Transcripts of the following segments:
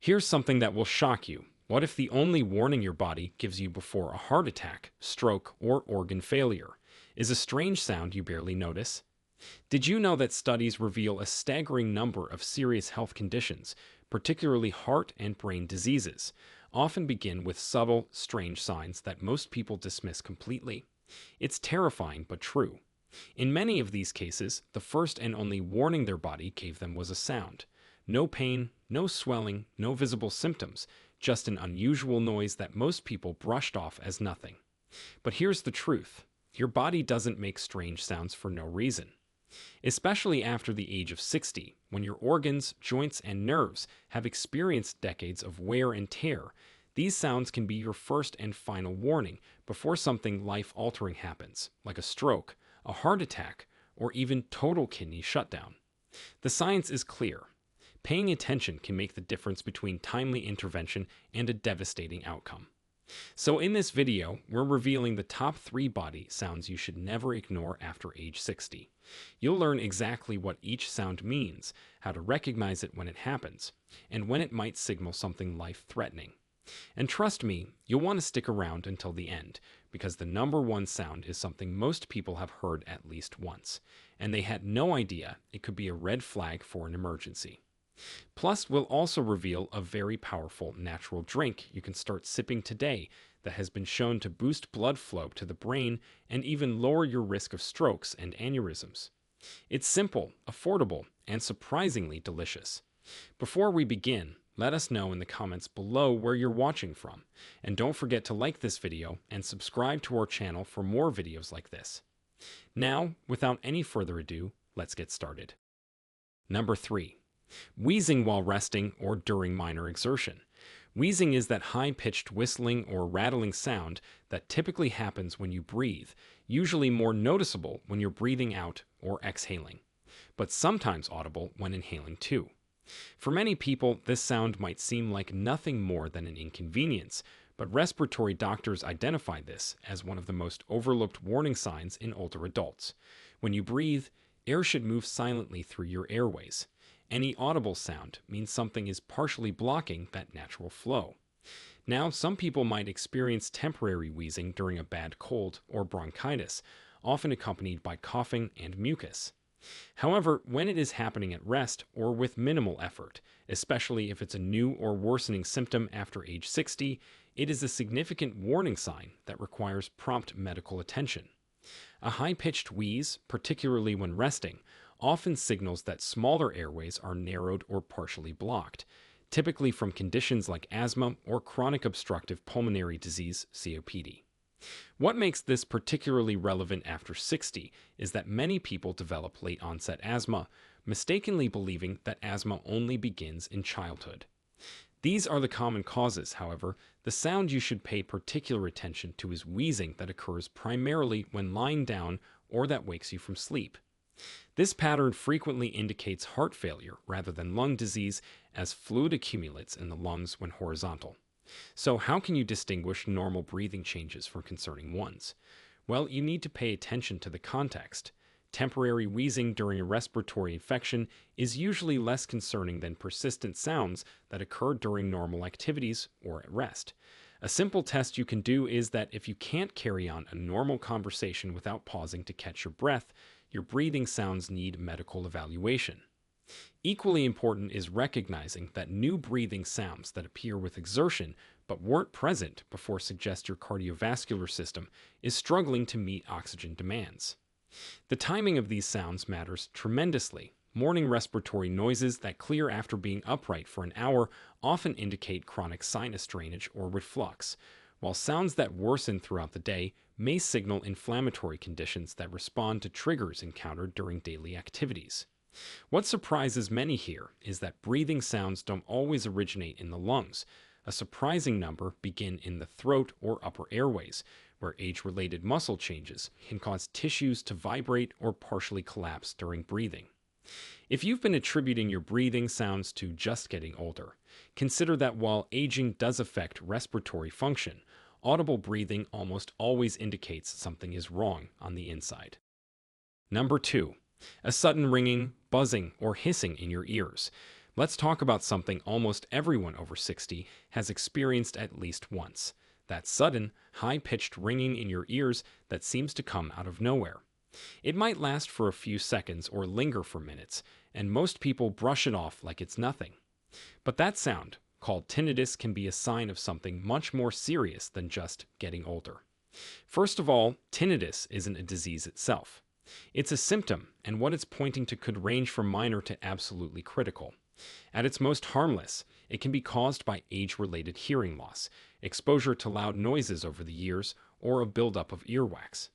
Here's something that will shock you. What if the only warning your body gives you before a heart attack, stroke, or organ failure is a strange sound you barely notice? Did you know that studies reveal a staggering number of serious health conditions, particularly heart and brain diseases, often begin with subtle, strange signs that most people dismiss completely? It's terrifying but true. In many of these cases, the first and only warning their body gave them was a sound. No pain, no swelling, no visible symptoms, just an unusual noise that most people brushed off as nothing. But here's the truth. Your body doesn't make strange sounds for no reason. Especially after the age of 60, when your organs, joints, and nerves have experienced decades of wear and tear, these sounds can be your first and final warning before something life-altering happens, like a stroke, a heart attack, or even total kidney shutdown. The science is clear. Paying attention can make the difference between timely intervention and a devastating outcome. So in this video, we're revealing the top 3 body sounds you should never ignore after age 60. You'll learn exactly what each sound means, how to recognize it when it happens, and when it might signal something life-threatening. And trust me, you'll want to stick around until the end, because the number 1 sound is something most people have heard at least once, and they had no idea it could be a red flag for an emergency. Plus, we'll also reveal a very powerful natural drink you can start sipping today that has been shown to boost blood flow to the brain and even lower your risk of strokes and aneurysms. It's simple, affordable, and surprisingly delicious. Before we begin, let us know in the comments below where you're watching from, and don't forget to like this video and subscribe to our channel for more videos like this. Now, without any further ado, let's get started. Number 3. Wheezing while resting or during minor exertion. Wheezing is that high-pitched whistling or rattling sound that typically happens when you breathe, usually more noticeable when you're breathing out or exhaling, but sometimes audible when inhaling too. For many people, this sound might seem like nothing more than an inconvenience, but respiratory doctors identify this as one of the most overlooked warning signs in older adults. When you breathe, air should move silently through your airways. Any audible sound means something is partially blocking that natural flow. Now, some people might experience temporary wheezing during a bad cold or bronchitis, often accompanied by coughing and mucus. However, when it is happening at rest or with minimal effort, especially if it's a new or worsening symptom after age 60, it is a significant warning sign that requires prompt medical attention. A high-pitched wheeze, particularly when resting, often signals that smaller airways are narrowed or partially blocked, typically from conditions like asthma or chronic obstructive pulmonary disease, COPD. What makes this particularly relevant after 60 is that many people develop late-onset asthma, mistakenly believing that asthma only begins in childhood. These are the common causes, however. The sound you should pay particular attention to is wheezing that occurs primarily when lying down or that wakes you from sleep. This pattern frequently indicates heart failure rather than lung disease, as fluid accumulates in the lungs when horizontal. So how can you distinguish normal breathing changes from concerning ones? Well, you need to pay attention to the context. Temporary wheezing during a respiratory infection is usually less concerning than persistent sounds that occur during normal activities or at rest. A simple test you can do is that if you can't carry on a normal conversation without pausing to catch your breath, your breathing sounds need medical evaluation. Equally important is recognizing that new breathing sounds that appear with exertion but weren't present before suggest your cardiovascular system is struggling to meet oxygen demands. The timing of these sounds matters tremendously. Morning respiratory noises that clear after being upright for an hour often indicate chronic sinus drainage or reflux, while sounds that worsen throughout the day may signal inflammatory conditions that respond to triggers encountered during daily activities. What surprises many here is that breathing sounds don't always originate in the lungs. A surprising number begin in the throat or upper airways, where age-related muscle changes can cause tissues to vibrate or partially collapse during breathing. If you've been attributing your breathing sounds to just getting older, consider that while aging does affect respiratory function, audible breathing almost always indicates something is wrong on the inside. Number 2. A sudden ringing, buzzing, or hissing in your ears. Let's talk about something almost everyone over 60 has experienced at least once: that sudden, high pitched ringing in your ears that seems to come out of nowhere. It might last for a few seconds or linger for minutes, and most people brush it off like it's nothing. But that sound, called tinnitus, can be a sign of something much more serious than just getting older. First of all, tinnitus isn't a disease itself. It's a symptom, and what it's pointing to could range from minor to absolutely critical. At its most harmless, it can be caused by age-related hearing loss, exposure to loud noises over the years, or a buildup of earwax.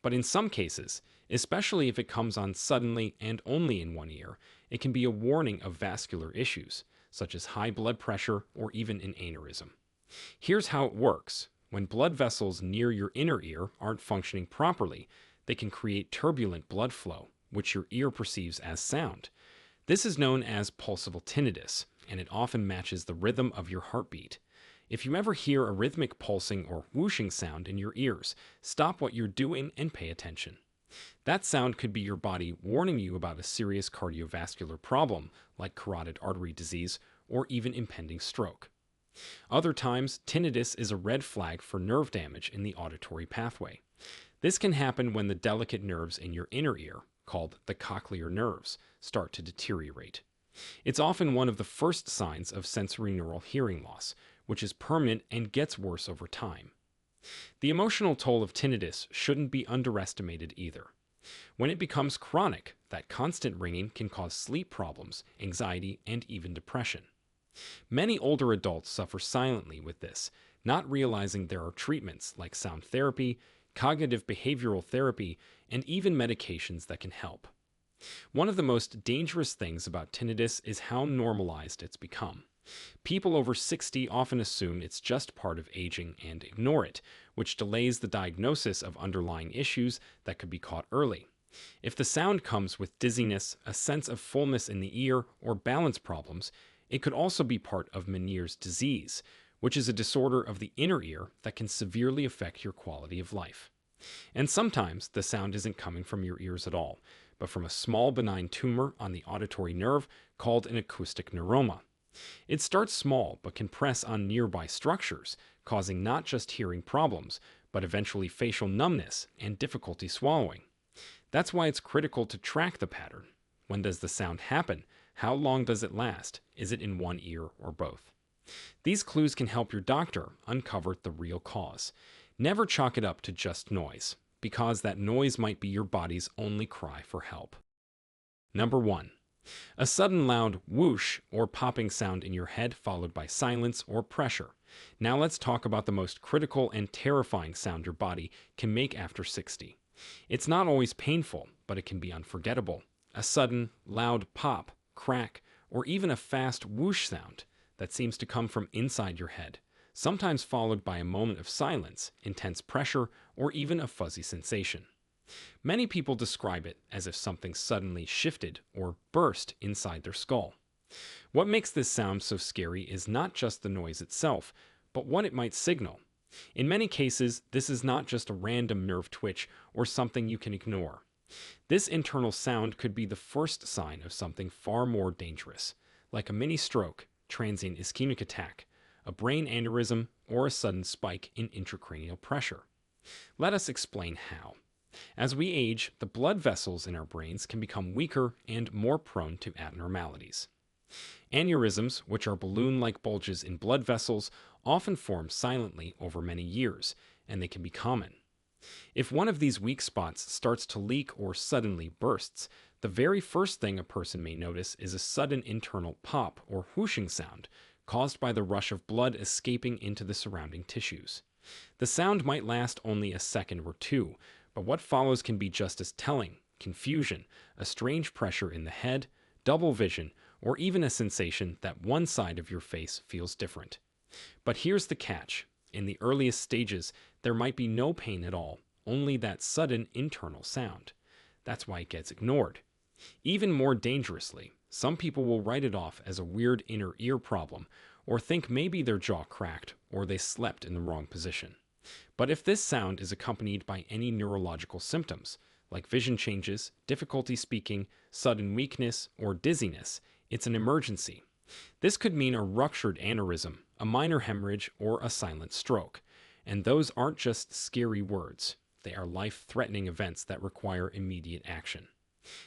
But in some cases, especially if it comes on suddenly and only in one ear, it can be a warning of vascular issues, such as high blood pressure or even an aneurysm. Here's how it works. When blood vessels near your inner ear aren't functioning properly, they can create turbulent blood flow, which your ear perceives as sound. This is known as pulsable tinnitus, and it often matches the rhythm of your heartbeat. If you ever hear a rhythmic pulsing or whooshing sound in your ears, stop what you're doing and pay attention. That sound could be your body warning you about a serious cardiovascular problem like carotid artery disease or even impending stroke. Other times, tinnitus is a red flag for nerve damage in the auditory pathway. This can happen when the delicate nerves in your inner ear, called the cochlear nerves, start to deteriorate. It's often one of the first signs of sensorineural hearing loss, which is permanent and gets worse over time. The emotional toll of tinnitus shouldn't be underestimated either. When it becomes chronic, that constant ringing can cause sleep problems, anxiety, and even depression. Many older adults suffer silently with this, not realizing there are treatments like sound therapy, cognitive behavioral therapy, and even medications that can help. One of the most dangerous things about tinnitus is how normalized it's become. People over 60 often assume it's just part of aging and ignore it, which delays the diagnosis of underlying issues that could be caught early. If the sound comes with dizziness, a sense of fullness in the ear, or balance problems, it could also be part of Meniere's disease, which is a disorder of the inner ear that can severely affect your quality of life. And sometimes the sound isn't coming from your ears at all, but from a small benign tumor on the auditory nerve called an acoustic neuroma. It starts small but can press on nearby structures, causing not just hearing problems, but eventually facial numbness and difficulty swallowing. That's why it's critical to track the pattern. When does the sound happen? How long does it last? Is it in one ear or both? These clues can help your doctor uncover the real cause. Never chalk it up to just noise, because that noise might be your body's only cry for help. Number 1. A sudden loud whoosh or popping sound in your head followed by silence or pressure. Now let's talk about the most critical and terrifying sound your body can make after 60. It's not always painful, but it can be unforgettable. A sudden, loud pop, crack, or even a fast whoosh sound that seems to come from inside your head, sometimes followed by a moment of silence, intense pressure, or even a fuzzy sensation. Many people describe it as if something suddenly shifted or burst inside their skull. What makes this sound so scary is not just the noise itself, but what it might signal. In many cases, this is not just a random nerve twitch or something you can ignore. This internal sound could be the first sign of something far more dangerous, like a mini stroke, transient ischemic attack, a brain aneurysm, or a sudden spike in intracranial pressure. Let us explain how. As we age, the blood vessels in our brains can become weaker and more prone to abnormalities. Aneurysms, which are balloon-like bulges in blood vessels, often form silently over many years, and they can be common. If one of these weak spots starts to leak or suddenly bursts, the very first thing a person may notice is a sudden internal pop or whooshing sound caused by the rush of blood escaping into the surrounding tissues. The sound might last only a second or two, but what follows can be just as telling: confusion, a strange pressure in the head, double vision, or even a sensation that one side of your face feels different. But here's the catch. In the earliest stages, there might be no pain at all, only that sudden internal sound. That's why it gets ignored. Even more dangerously, some people will write it off as a weird inner ear problem, or think maybe their jaw cracked or they slept in the wrong position. But if this sound is accompanied by any neurological symptoms, like vision changes, difficulty speaking, sudden weakness, or dizziness, it's an emergency, This could mean a ruptured aneurysm, a minor hemorrhage, or a silent stroke. And those aren't just scary words, they are life threatening events that require immediate action.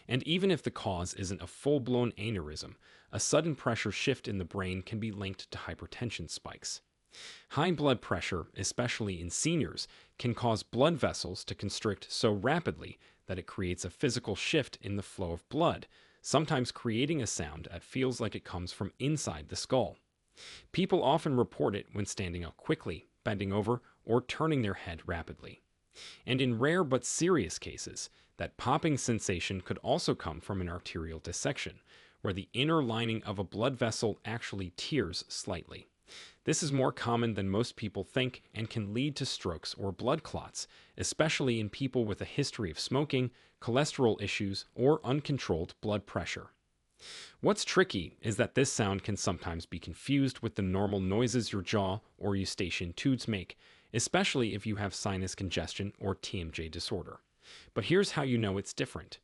And even if the cause isn't a full blown aneurysm, a sudden pressure shift in the brain can be linked to hypertension spikes. High blood pressure, especially in seniors, can cause blood vessels to constrict so rapidly that it creates a physical shift in the flow of blood, sometimes creating a sound that feels like it comes from inside the skull. People often report it when standing up quickly, bending over, or turning their head rapidly. And in rare but serious cases, that popping sensation could also come from an arterial dissection, where the inner lining of a blood vessel actually tears slightly. This is more common than most people think and can lead to strokes or blood clots, especially in people with a history of smoking, cholesterol issues, or uncontrolled blood pressure. What's tricky is that this sound can sometimes be confused with the normal noises your jaw or eustachian tubes make, especially if you have sinus congestion or TMJ disorder. But here's how you know it's different.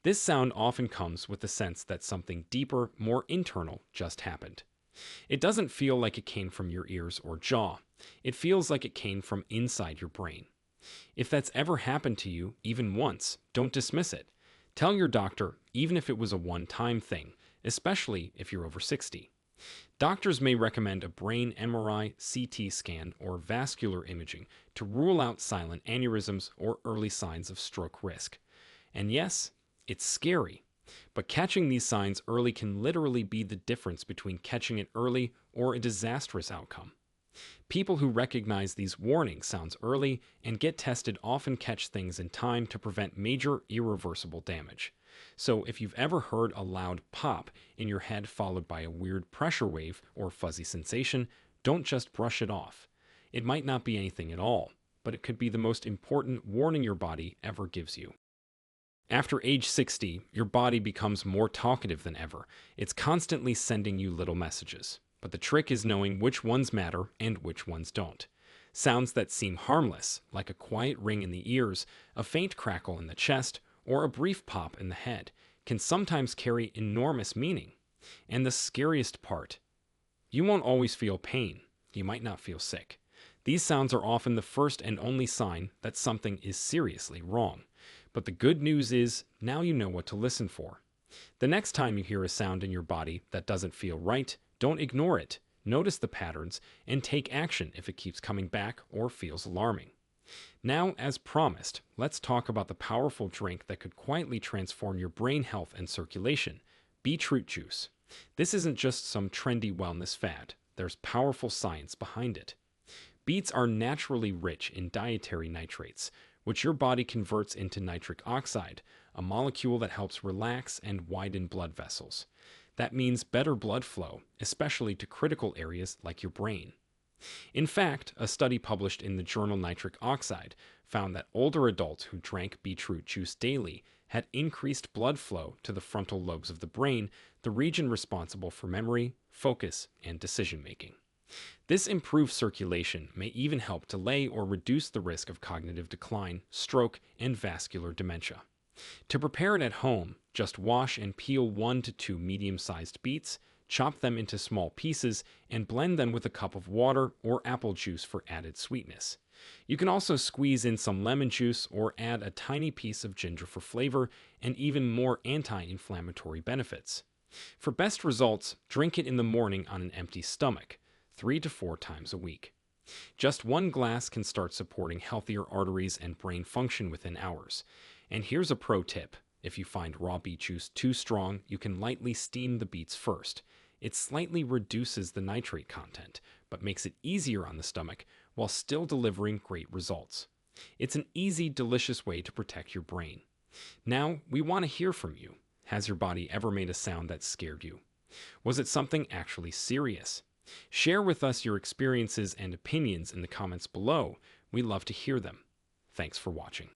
This sound often comes with the sense that something deeper, more internal, just happened. It doesn't feel like it came from your ears or jaw. It feels like it came from inside your brain. If that's ever happened to you, even once, don't dismiss it. Tell your doctor, even if it was a one-time thing, especially if you're over 60. Doctors may recommend a brain MRI, CT scan, or vascular imaging to rule out silent aneurysms or early signs of stroke risk. And yes, it's scary, but catching these signs early can literally be the difference between catching it early or a disastrous outcome. People who recognize these warning sounds early and get tested often catch things in time to prevent major irreversible damage. So if you've ever heard a loud pop in your head followed by a weird pressure wave or fuzzy sensation, don't just brush it off. It might not be anything at all, but it could be the most important warning your body ever gives you. After age 60, your body becomes more talkative than ever. It's constantly sending you little messages. But the trick is knowing which ones matter and which ones don't. Sounds that seem harmless, like a quiet ring in the ears, a faint crackle in the chest, or a brief pop in the head, can sometimes carry enormous meaning. And the scariest part, you won't always feel pain. You might not feel sick. These sounds are often the first and only sign that something is seriously wrong. But the good news is, now you know what to listen for. The next time you hear a sound in your body that doesn't feel right, don't ignore it. Notice the patterns and take action if it keeps coming back or feels alarming. Now, as promised, let's talk about the powerful drink that could quietly transform your brain health and circulation: beetroot juice. This isn't just some trendy wellness fad. There's powerful science behind it. Beets are naturally rich in dietary nitrates, which your body converts into nitric oxide, a molecule that helps relax and widen blood vessels. That means better blood flow, especially to critical areas like your brain. In fact, a study published in the journal Nitric Oxide found that older adults who drank beetroot juice daily had increased blood flow to the frontal lobes of the brain, the region responsible for memory, focus, and decision making. This improved circulation may even help delay or reduce the risk of cognitive decline, stroke, and vascular dementia. To prepare it at home, just wash and peel 1 to 2 medium-sized beets, chop them into small pieces, and blend them with a cup of water or apple juice for added sweetness. You can also squeeze in some lemon juice or add a tiny piece of ginger for flavor and even more anti-inflammatory benefits. For best results, drink it in the morning on an empty stomach, 3 to 4 times a week. Just 1 glass can start supporting healthier arteries and brain function within hours. And here's a pro tip. If you find raw beet juice too strong, you can lightly steam the beets first. It slightly reduces the nitrate content, but makes it easier on the stomach while still delivering great results. It's an easy, delicious way to protect your brain. Now, we want to hear from you. Has your body ever made a sound that scared you? Was it something actually serious? Share with us your experiences and opinions in the comments below. We love to hear them. Thanks for watching.